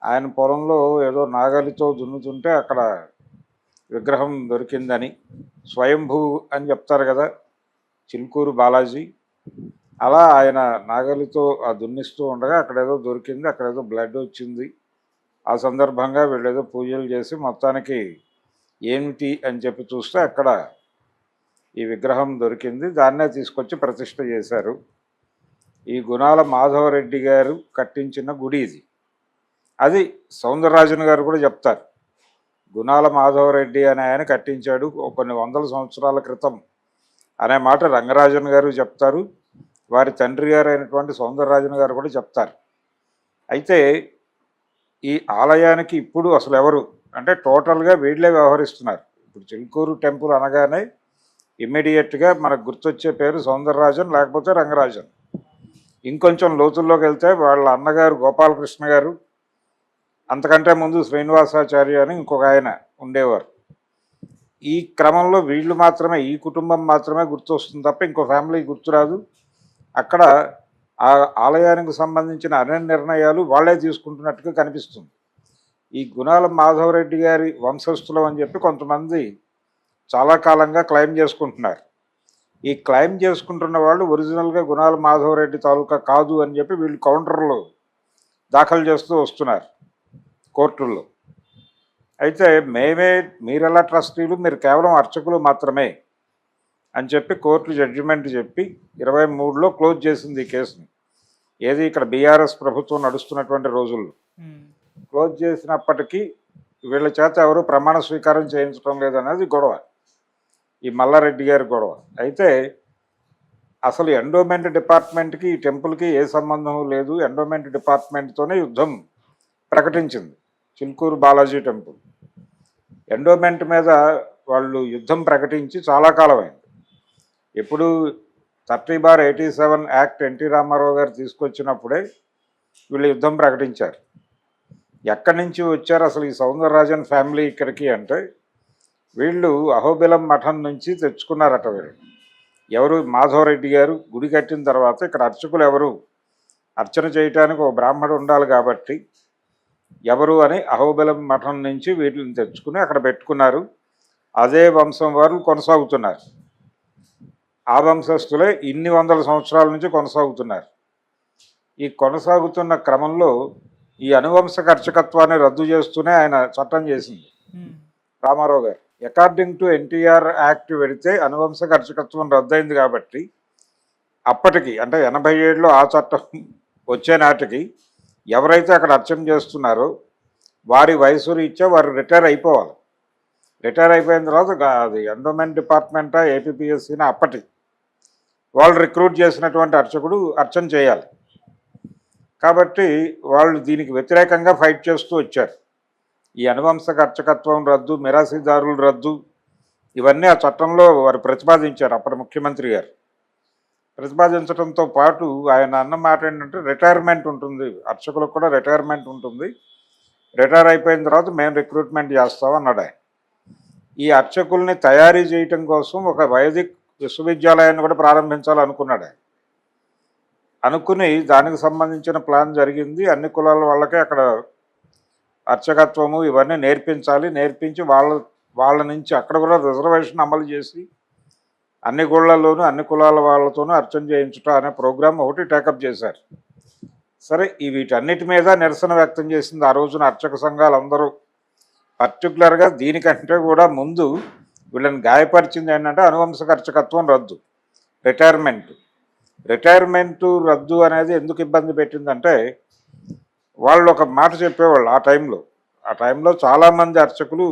ఆయన పొలంలో ఏదో నాగలితో దున్నుతుంటే అక్కడ విగ్రహం దొరికిందని, స్వయంభూ అని చెప్తారు కదా చిలుకూరు బాలాజీ. అలా ఆయన నాగలితో దున్నిస్తూ ఉండగా అక్కడేదో దొరికింది, అక్కడేదో బ్లడ్ వచ్చింది. ఆ సందర్భంగా వీళ్ళేదో పూజలు చేసి మొత్తానికి ఏమిటి అని చెప్పి చూస్తే అక్కడ ఈ విగ్రహం దొరికింది. దాన్నే తీసుకొచ్చి ప్రతిష్ఠ చేశారు. ఈ గుణాల మాధవరెడ్డి గారు కట్టించిన గుడి ఇది. అది సౌందరరాజన్ గారు కూడా చెప్తారు. గుణాల మాధవరెడ్డి అనే ఆయన కట్టించాడు కొన్ని వందల సంవత్సరాల క్రితం అనే మాట రంగరాజన్ గారు చెప్తారు. వారి తండ్రి గారు అయినటువంటి సౌందరరాజన్ గారు కూడా చెప్తారు. అయితే ఈ ఆలయానికి ఇప్పుడు అసలు ఎవరు అంటే టోటల్గా వీళ్ళే వ్యవహరిస్తున్నారు. ఇప్పుడు చిలుకూరు టెంపుల్ అనగానే ఇమ్మీడియట్గా మనకు గుర్తొచ్చే పేరు సౌందరరాజన్ లేకపోతే రంగరాజన్. ఇంకొంచెం లోతుల్లోకి వెళ్తే వాళ్ళ అన్నగారు గోపాలకృష్ణ గారు, అంతకంటే ముందు శ్రీనివాసాచార్య అని ఇంకొక ఆయన ఉండేవారు. ఈ క్రమంలో వీళ్ళు మాత్రమే, ఈ కుటుంబం మాత్రమే గుర్తొస్తుంది తప్ప ఇంకో ఫ్యామిలీ గుర్తురాదు. అక్కడ ఆ ఆలయానికి సంబంధించిన అన్ని నిర్ణయాలు వాళ్ళే తీసుకుంటున్నట్టుగా కనిపిస్తుంది. ఈ గుణాల మాధవరెడ్డి గారి వంశస్థులం అని చెప్పి కొంతమంది చాలా కాలంగా క్లెయిమ్ చేసుకుంటున్నారు. ఈ క్లెయిమ్ చేసుకుంటున్న వాళ్ళు ఒరిజినల్గా గుణాల మాధవరెడ్డి తాలూకా కాదు అని చెప్పి వీళ్ళు కౌంటర్లు దాఖలు చేస్తూ వస్తున్నారు కోర్టుల్లో. అయితే మీరెలా ట్రస్టీలు, మీరు కేవలం అర్చకులు మాత్రమే అని చెప్పి కోర్టు జడ్జిమెంట్ చెప్పి 23లో క్లోజ్ చేసింది ఈ కేసుని. ఏది ఇక్కడ బీఆర్ఎస్ ప్రభుత్వం నడుస్తున్నటువంటి రోజుల్లో క్లోజ్ చేసినప్పటికీ వీళ్ళ చేత ఎవరు ప్రమాణ స్వీకారం చేయించడం లేదనేది గొడవ, ఈ మల్లారెడ్డి గారి గొడవ. అయితే అసలు ఎండోమెంట్ డిపార్ట్మెంట్కి ఈ టెంపుల్కి ఏ సంబంధం లేదు. ఎండోమెంట్ డిపార్ట్మెంట్తోనే యుద్ధం ప్రకటించింది చిలుకూరు బాలాజీ టెంపుల్. ఎండోమెంట్ మీద వాళ్ళు యుద్ధం ప్రకటించి చాలా కాలమైంది. ఎప్పుడు 30/87 యాక్ట్ ఎన్టీ రామారావు గారు తీసుకొచ్చినప్పుడే వీళ్ళు యుద్ధం ప్రకటించారు. ఎక్కడి నుంచి వచ్చారు అసలు ఈ సౌందరరాజన్ ఫ్యామిలీ ఇక్కడికి అంటే, వీళ్ళు అహోబిలం మఠం నుంచి తెచ్చుకున్నారట. వీళ్ళు ఎవరు, మాధవరెడ్డి గారు గుడి కట్టిన తర్వాత ఇక్కడ అర్చకులు ఎవరు, అర్చన చేయటానికి ఒక బ్రాహ్మడు ఉండాలి కాబట్టి ఎవరు అని అహోబిలం మఠం నుంచి వీటిని తెచ్చుకుని అక్కడ పెట్టుకున్నారు. అదే వంశం వారు కొనసాగుతున్నారు. ఆ వంశస్థులే ఇన్ని వందల సంవత్సరాల నుంచి కొనసాగుతున్నారు. ఈ కొనసాగుతున్న క్రమంలో ఈ అనువంశక అర్చకత్వాన్ని రద్దు చేస్తూనే ఆయన చట్టం చేసింది రామారావు గారు. అకార్డింగ్ టు ఎన్టీఆర్ యాక్ట్ పెడితే అనువంశక అర్చకత్వం రద్దయింది కాబట్టి అప్పటికి అంటే 87లో ఆ చట్టం వచ్చే నాటికి ఎవరైతే అక్కడ అర్చన చేస్తున్నారో వారి వయసు రీత్యా వారు రిటైర్ అయిపోవాలి. రిటైర్ అయిపోయిన తర్వాత అది ఎండోమెంట్ డిపార్ట్మెంటా ఏపీపీఎస్సీనా అప్పటి వాళ్ళు రిక్రూట్ చేసినటువంటి అర్చకుడు అర్చన చేయాలి. కాబట్టి వాళ్ళు దీనికి వ్యతిరేకంగా ఫైట్ చేస్తూ వచ్చారు. ఈ అనువంశక అర్చకత్వం రద్దు, మిరాసీదారుల రద్దు, ఇవన్నీ ఆ చట్టంలో వారు ప్రతిపాదించారు అప్పటి ముఖ్యమంత్రి గారు. ప్రతిపాదించడంతో పాటు ఆయన అన్న మాట ఏంటంటే రిటైర్మెంట్ ఉంటుంది, అర్చకులకు కూడా రిటైర్మెంట్ ఉంటుంది, రిటైర్ అయిపోయిన తర్వాత మేము రిక్రూట్మెంట్ చేస్తామన్నాడు ఆయన. ఈ అర్చకుల్ని తయారీ చేయటం కోసం ఒక వైదిక్ విశ్వవిద్యాలయాన్ని కూడా ప్రారంభించాలనుకున్నాడు ఆయన. అనుకుని దానికి సంబంధించిన ప్లాన్ జరిగింది. అన్ని కులాల వాళ్ళకే అక్కడ అర్చకత్వము ఇవన్నీ నేర్పించాలి, నేర్పించి వాళ్ళ నుంచి అక్కడ కూడా రిజర్వేషన్ అమలు చేసి అన్ని గుళ్ళల్లోనూ అన్ని కులాల వాళ్ళతోనూ అర్చన చేయించుట అనే ప్రోగ్రాం ఒకటి టేకప్ చేశారు. సరే, వీటన్నిటి మీద నిరసన వ్యక్తం చేసింది ఆ రోజున అర్చక సంఘాలు అందరూ. పర్టికులర్గా దీనికంటే కూడా ముందు వీళ్ళని గాయపరిచింది ఏంటంటే అనువంశక అర్చకత్వం రద్దు, రిటైర్మెంటు రద్దు అనేది ఎందుకు ఇబ్బంది పెట్టిందంటే, వాళ్ళు ఒక మాట చెప్పేవాళ్ళు ఆ టైంలో చాలామంది అర్చకులు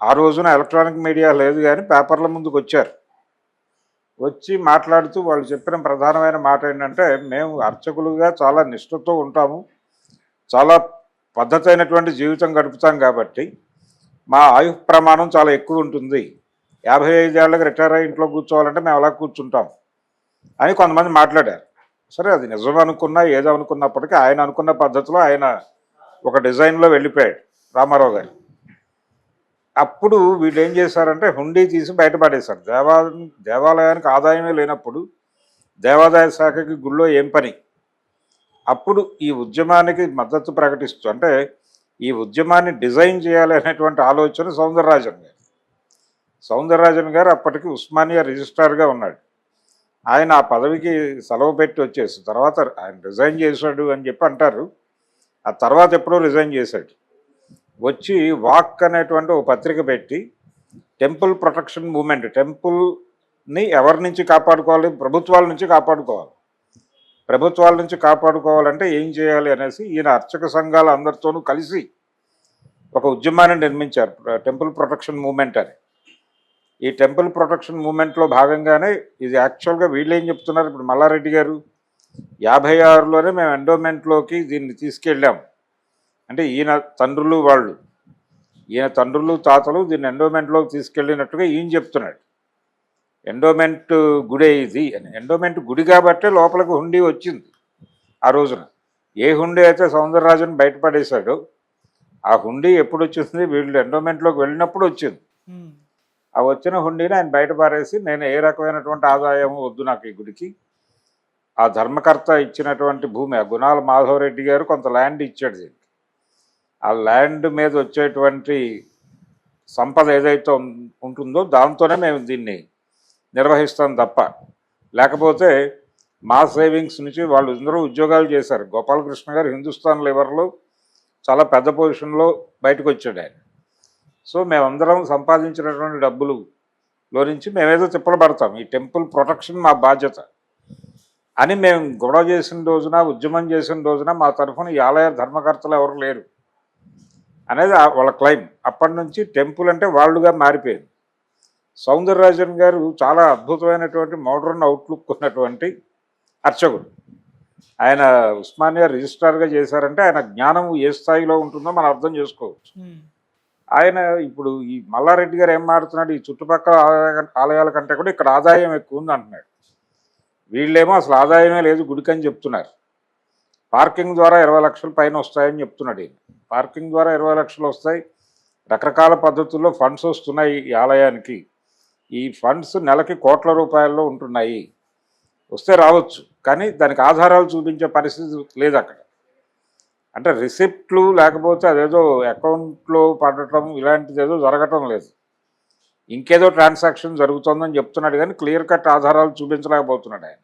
ఆ రోజున ఎలక్ట్రానిక్ మీడియా లేదు కానీ పేపర్ల ముందుకు వచ్చి మాట్లాడుతూ వాళ్ళు చెప్పిన ప్రధానమైన మాట ఏంటంటే, మేము అర్చకులుగా చాలా నిష్ఠతో ఉంటాము, చాలా పద్ధతి అయినటువంటి జీవితం గడుపుతాం కాబట్టి మా ఆయు ప్రమాణం చాలా ఎక్కువ ఉంటుంది, 55 ఏళ్ళకి రిటైర్ అయ్యి ఇంట్లో కూర్చోవాలంటే మేము అలా కూర్చుంటాం అని కొంతమంది మాట్లాడారు. సరే, అది నిజం అనుకున్నా ఏదనుకున్నప్పటికీ ఆయన అనుకున్న పద్ధతిలో ఆయన ఒక డిజైన్లో వెళ్ళిపోయాడు రామారావు గారు. అప్పుడు వీళ్ళు ఏం చేశారంటే హుండీ తీసి బయటపడేశారు. దేవాలయానికి ఆదాయమే లేనప్పుడు దేవాదాయ శాఖకి గుళ్ళో ఏం పని అప్పుడు ఈ ఉద్యమానికి మద్దతు ప్రకటిస్తూ, అంటే ఈ ఉద్యమాన్ని డిజైన్ చేయాలి అనేటువంటి ఆలోచన సౌందరరాజన్ గారు అప్పటికి ఉస్మానియా రిజిస్ట్రార్గా ఉన్నాడు. ఆయన ఆ పదవికి సెలవు పెట్టి వచ్చేసి తర్వాత ఆయన రిజైన్ చేశాడు అని చెప్పి అంటారు. ఆ తర్వాత ఎప్పుడో రిజైన్ చేశాడు. వచ్చి వాక్ అనేటువంటి ఒక పత్రిక పెట్టి టెంపుల్ ప్రొటెక్షన్ మూమెంట్, టెంపుల్ని ఎవరి నుంచి కాపాడుకోవాలి, ప్రభుత్వాల నుంచి కాపాడుకోవాలి. ప్రభుత్వాల నుంచి కాపాడుకోవాలంటే ఏం చేయాలి అనేసి ఈయన అర్చక సంఘాల అందరితోనూ కలిసి ఒక ఉద్యమాన్ని నిర్మించారు, టెంపుల్ ప్రొటెక్షన్ మూమెంట్ అని. ఈ టెంపుల్ ప్రొటెక్షన్ మూమెంట్లో భాగంగానే ఇది యాక్చువల్గా వీళ్ళు ఏం చెప్తున్నారు, ఇప్పుడు మల్లారెడ్డి గారు 56లోనే మేము ఎండోమెంట్లోకి దీన్ని తీసుకెళ్ళాం, అంటే ఈయన తండ్రులు తాతలు దీన్ని ఎండోమెంట్లోకి తీసుకెళ్ళినట్టుగా ఈయన చెప్తున్నాడు. ఎండోమెంట్ గుడే ఇది అని. ఎండోమెంట్ గుడి కాబట్టే లోపలికి హుండీ వచ్చింది ఆ రోజున. ఏ హుండీ అయితే సౌందరరాజన్ బయటపడేశాడో ఆ హుండీ ఎప్పుడు వచ్చింది, వీళ్ళు ఎండోమెంట్లోకి వెళ్ళినప్పుడు వచ్చింది. ఆ వచ్చిన హుండీని ఆయన బయట పారేసి, నేను ఏ రకమైనటువంటి ఆదాయం వద్దు నాకు ఈ గుడికి, ఆ ధర్మకర్త ఇచ్చినటువంటి భూమి, ఆ గుణాల మాధవరెడ్డి గారు కొంత ల్యాండ్ ఇచ్చాడు దీనికి, ఆ ల్యాండ్ మీద వచ్చేటువంటి సంపద ఏదైతే ఉంటుందో దాంతోనే మేము దీన్ని నిర్వహిస్తాం తప్ప, లేకపోతే మా సేవింగ్స్ నుంచి వాళ్ళు అందరూ ఉద్యోగాలు చేశారు. గోపాలకృష్ణ గారు హిందుస్థాన్ లివర్లో చాలా పెద్ద పొజిషన్లో బయటకు వచ్చాడు ఆయన. సో మేమందరం సంపాదించినటువంటి డబ్బులలో నుంచి మేమేదో తిప్పలు పడతాం, ఈ టెంపుల్ ప్రొటెక్షన్ మా బాధ్యత అని మేము గొడవ చేసిన రోజున, ఉద్యమం చేసిన రోజున మా తరఫున ఈ ఆలయ ధర్మకర్తలు ఎవరు లేరు అనేది వాళ్ళ క్లెయిమ్. అప్పటి నుంచి టెంపుల్ అంటే వాళ్ళుగా మారిపోయింది. సౌందరరాజన్ గారు చాలా అద్భుతమైనటువంటి మోడర్న్ అవుట్లుక్ ఉన్నటువంటి అర్చకుడు. ఆయన ఉస్మానియా రిజిస్ట్రార్గా చేశారంటే ఆయన జ్ఞానం ఏ స్థాయిలో ఉంటుందో మనం అర్థం చేసుకోవచ్చు. ఆయన ఇప్పుడు ఈ మల్లారెడ్డి గారు ఏం మాడుతున్నాడు, ఈ చుట్టుపక్కల ఆలయాల కంటే కూడా ఇక్కడ ఆదాయం ఎక్కువ ఉంది అంటున్నాడు. వీళ్ళేమో అసలు ఆదాయమే లేదు గుడికని చెప్తున్నారు. పార్కింగ్ ద్వారా 20 లక్షల పైన వస్తాయని చెప్తున్నాడు ఈయన. పార్కింగ్ ద్వారా 20 లక్షలు వస్తాయి, రకరకాల పద్ధతుల్లో ఫండ్స్ వస్తున్నాయి ఈ ఆలయానికి. ఈ ఫండ్స్ నెలకి కోట్ల రూపాయల్లో ఉంటున్నాయి, వస్తే రావచ్చు, కానీ దానికి ఆధారాలు చూపించే పరిస్థితి లేదు అక్కడ. అంటే రిసిప్ట్లు లేకపోతే అదేదో అకౌంట్లో పడటం ఇలాంటిది ఏదో జరగటం లేదు, ఇంకేదో ట్రాన్సాక్షన్ జరుగుతుందని చెప్తున్నాడు, కానీ క్లియర్ కట్ ఆధారాలు చూపించలేకపోతున్నాడు ఆయన.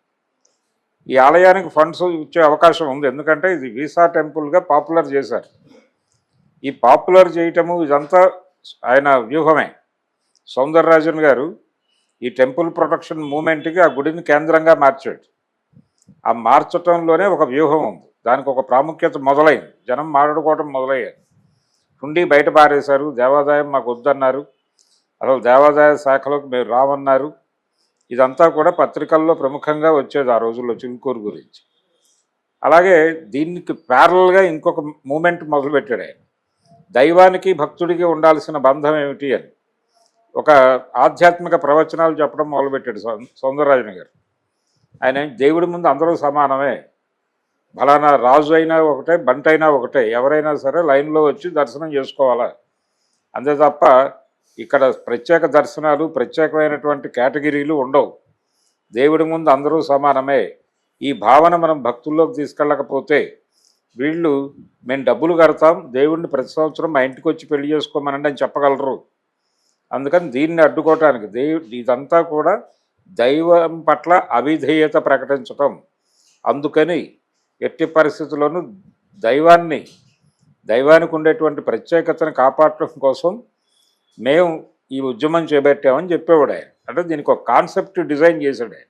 ఈ ఆలయానికి ఫండ్స్ ఇచ్చే అవకాశం ఉంది, ఎందుకంటే ఇది వీసా టెంపుల్గా పాపులర్ చేశారు. ఈ పాపులర్ చేయటము ఇదంతా ఆయన వ్యూహమే. సౌందరరాజన్ గారు ఈ టెంపుల్ ప్రొటెక్షన్ మూమెంట్కి ఆ గుడిని కేంద్రంగా మార్చాడు. ఆ మార్చటంలోనే ఒక వ్యూహం ఉంది, దానికి ఒక ప్రాముఖ్యత మొదలైంది, జనం మాట్లాడుకోవటం మొదలయ్యారు. హుండీ బయట పారేశారు, దేవాదాయం మాకు వద్దన్నారు, అసలు దేవాదాయ శాఖలోకి మేము రామన్నారు. ఇదంతా కూడా పత్రికల్లో ప్రముఖంగా వచ్చేది ఆ రోజుల్లో చిలుకూరు గురించి. అలాగే దీనికి ప్యారల్గా ఇంకొక మూమెంట్ మొదలుపెట్టాడు ఆయన. దైవానికి భక్తుడికి ఉండాల్సిన బంధం ఏమిటి అని ఒక ఆధ్యాత్మిక ప్రవచనాలు చెప్పడం మొదలుపెట్టాడు సౌందరరాజన్ గారు. ఆయన దేవుడి ముందు అందరూ సమానమే, ఫలానా రాజు అయినా ఒకటే, బంటైనా ఒకటే, ఎవరైనా సరే లైన్లో వచ్చి దర్శనం చేసుకోవాలా, అంతే తప్ప ఇక్కడ ప్రత్యేక దర్శనాలు, ప్రత్యేకమైనటువంటి కేటగిరీలు ఉండవు. దేవుడి ముందు అందరూ సమానమే. ఈ భావన మనం భక్తుల్లోకి తీసుకెళ్ళకపోతే వీళ్ళు మేము డబ్బులు కడతాం, దేవుడిని ప్రతి సంవత్సరం మా ఇంటికి వచ్చి పెళ్లి చేసుకోమనండి అని చెప్పగలరు. అందుకని దీన్ని అడ్డుకోవటానికి ఇదంతా కూడా దైవం పట్ల అవిధేయత ప్రకటించటం. అందుకని ఎట్టి పరిస్థితుల్లోనూ దైవానికి ఉండేటువంటి ప్రత్యేకతను కాపాడటం కోసం మేము ఈ ఉద్యమం చేపట్టామని చెప్పేవాడు ఆయన. అంటే దీనికి ఒక కాన్సెప్ట్ డిజైన్ చేశాడు ఆయన.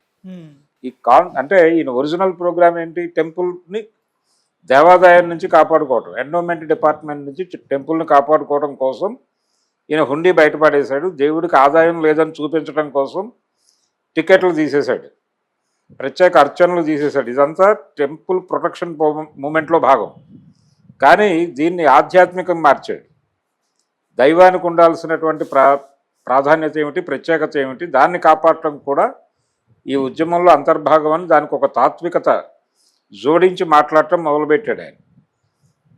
అంటే ఈయన ఒరిజినల్ ప్రోగ్రామ్ ఏంటి, టెంపుల్ని దేవాదాయం నుంచి కాపాడుకోవటం, ఎండోమెంట్ డిపార్ట్మెంట్ నుంచి టెంపుల్ని కాపాడుకోవడం కోసం ఈయన హుండీ బయటపడేశాడు. దేవుడికి ఆదాయం లేదని చూపించడం కోసం టికెట్లు తీసేశాడు, ప్రత్యేక అర్చనలు తీసేశాడు. ఇదంతా టెంపుల్ ప్రొటెక్షన్ మూమెంట్లో భాగం. కానీ దీన్ని ఆధ్యాత్మికం మార్చాడు. దైవానికి ఉండాల్సినటువంటి ప్రాధాన్యత ఏమిటి, ప్రత్యేకత ఏమిటి, దాన్ని కాపాడటం కూడా ఈ ఉద్యమంలో అంతర్భాగం అని దానికి ఒక తాత్వికత జోడించి మాట్లాడటం మొదలుపెట్టాడు ఆయన.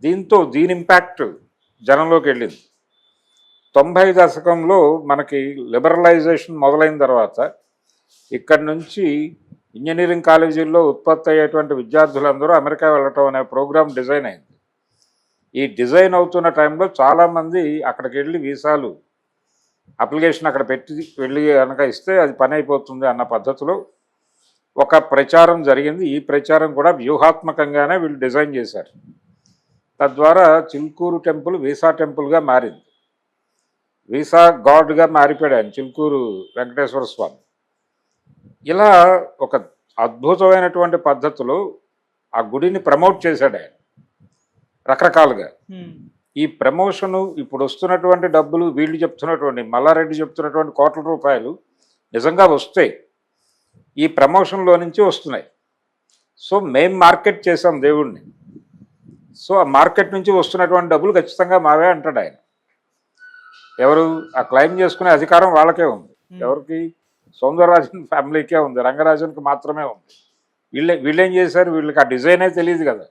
దీంతో దీని ఇంపాక్ట్ జనంలోకి వెళ్ళింది. 90 దశకంలో మనకి లిబరలైజేషన్ మొదలైన తర్వాత ఇక్కడి నుంచి ఇంజనీరింగ్ కాలేజీల్లో ఉత్పత్తి అయ్యేటువంటి విద్యార్థులందరూ అమెరికా వెళ్ళటం అనే ప్రోగ్రాం డిజైన్ అయింది. ఈ డిజైన్ అవుతున్న టైంలో చాలామంది అక్కడికి వెళ్ళి వీసాలు అప్లికేషన్ అక్కడ పెట్టి వెళ్ళి కనుక ఇస్తే అది పని అయిపోతుంది అన్న పద్ధతిలో ఒక ప్రచారం జరిగింది. ఈ ప్రచారం కూడా వ్యూహాత్మకంగానే వీళ్ళు డిజైన్ చేశారు. తద్వారా చిలుకూరు టెంపుల్ వీసా టెంపుల్గా మారింది. వీసా గాడ్గా మారిపోయాడు ఆయన, చిలుకూరు వెంకటేశ్వర స్వామి. ఇలా ఒక అద్భుతమైనటువంటి పద్ధతిలో ఆ గుడిని ప్రమోట్ చేశాడు ఆయన రకరకాలుగా. ఈ ప్రమోషను ఇప్పుడు వస్తున్నటువంటి డబ్బులు, వీళ్ళు చెప్తున్నటువంటి మల్లారెడ్డి చెప్తున్నటువంటి కోట్ల రూపాయలు నిజంగా వస్తాయి, ఈ ప్రమోషన్లో నుంచి వస్తున్నాయి. సో మేం మార్కెట్ చేసాం దేవుణ్ణి, సో ఆ మార్కెట్ నుంచి వస్తున్నటువంటి డబ్బులు ఖచ్చితంగా మావే అంటాడు ఆయన. ఎవరు ఆ క్లెయిమ్ చేసుకునే అధికారం వాళ్ళకే ఉంది. ఎవరికి? సౌందరరాజన్ ఫ్యామిలీకే ఉంది, రంగరాజన్కి మాత్రమే ఉంది. వీళ్ళేం చేశారు? వీళ్ళకి ఆ డిజైనే తెలియదు కదా.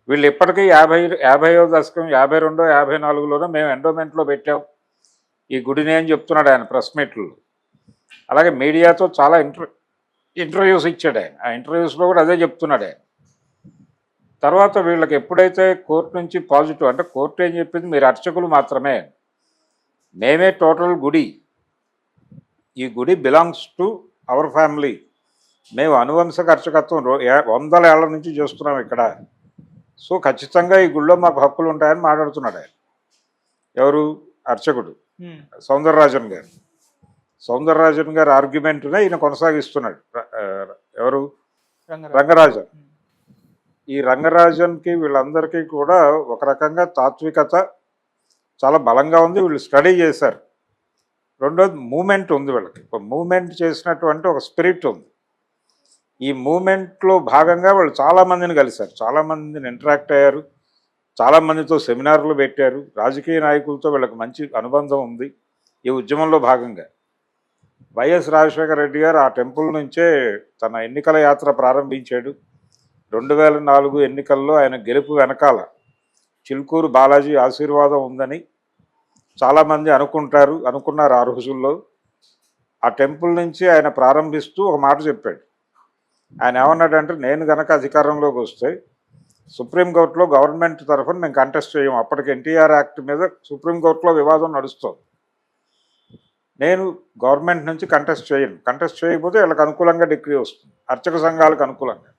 వీళ్ళు ఇప్పటికీ 50వ దశకం 52, 54లోనో మేము ఎండోమెంట్లో పెట్టాం ఈ గుడిని అని చెప్తున్నాడు ఆయన ప్రెస్ మీట్లో. అలాగే మీడియాతో చాలా ఇంటర్వ్యూస్ ఇచ్చాడు ఆయన. ఆ ఇంటర్వ్యూస్లో కూడా అదే చెప్తున్నాడు ఆయన. తర్వాత వీళ్ళకి ఎప్పుడైతే కోర్టు నుంచి పాజిటివ్, అంటే కోర్టు ఏం చెప్పింది, మీరు అర్చకులు మాత్రమే, మేమే టోటల్ గుడి, ఈ గుడి బిలాంగ్స్ టు అవర్ ఫ్యామిలీ, మేము అనువంశక అర్చకత్వం 100 ఏళ్ల నుంచి చేస్తున్నాం ఇక్కడ, సో ఖచ్చితంగా ఈ గుడిలో మాకు హక్కులు ఉంటాయని మాట్లాడుతున్నాడు ఆయన. ఎవరు? అర్చకుడు సౌందరరాజన్ గారు. సౌందరరాజన్ గారి ఆర్గ్యుమెంట్నే ఈయన కొనసాగిస్తున్నాడు. ఎవరు? రంగరాజన్. ఈ రంగరాజన్కి వీళ్ళందరికీ కూడా ఒక రకంగా తాత్వికత చాలా బలంగా ఉంది, వీళ్ళు స్టడీ చేశారు. రెండోది మూమెంట్ ఉంది వీళ్ళకి, ఒక మూమెంట్ చేసినటువంటి ఒక స్పిరిట్ ఉంది. ఈ మూమెంట్లో భాగంగా వాళ్ళు చాలామందిని కలిశారు, చాలామందిని ఇంటరాక్ట్ అయ్యారు, చాలామందితో సెమినార్లు పెట్టారు. రాజకీయ నాయకులతో వీళ్ళకి మంచి అనుబంధం ఉంది ఈ ఉద్యమంలో భాగంగా. వైఎస్ రాజశేఖర రెడ్డి గారు ఆ టెంపుల్ నుంచే తన ఎన్నికల యాత్ర ప్రారంభించాడు. 2004 ఎన్నికల్లో ఆయన గెలుపు వెనకాల చిలుకూరు బాలాజీ ఆశీర్వాదం ఉందని చాలామంది అనుకున్నారు ఆ రోజుల్లో. ఆ టెంపుల్ నుంచి ఆయన ప్రారంభిస్తూ ఒక మాట చెప్పాడు. ఆయన ఏమన్నాడంటే, నేను గనక అధికారంలోకి వస్తే సుప్రీంకోర్టులో గవర్నమెంట్ తరఫున మేము కంటెస్ట్ చేయము. అప్పటికి ఎన్టీఆర్ యాక్ట్ మీద సుప్రీంకోర్టులో వివాదం నడుస్తుంది. నేను గవర్నమెంట్ నుంచి కంటెస్ట్ చేయను, కంటెస్ట్ చేయకపోతే వీళ్ళకి అనుకూలంగా డిగ్రీ వస్తుంది, అర్చక సంఘాలకు అనుకూలంగా.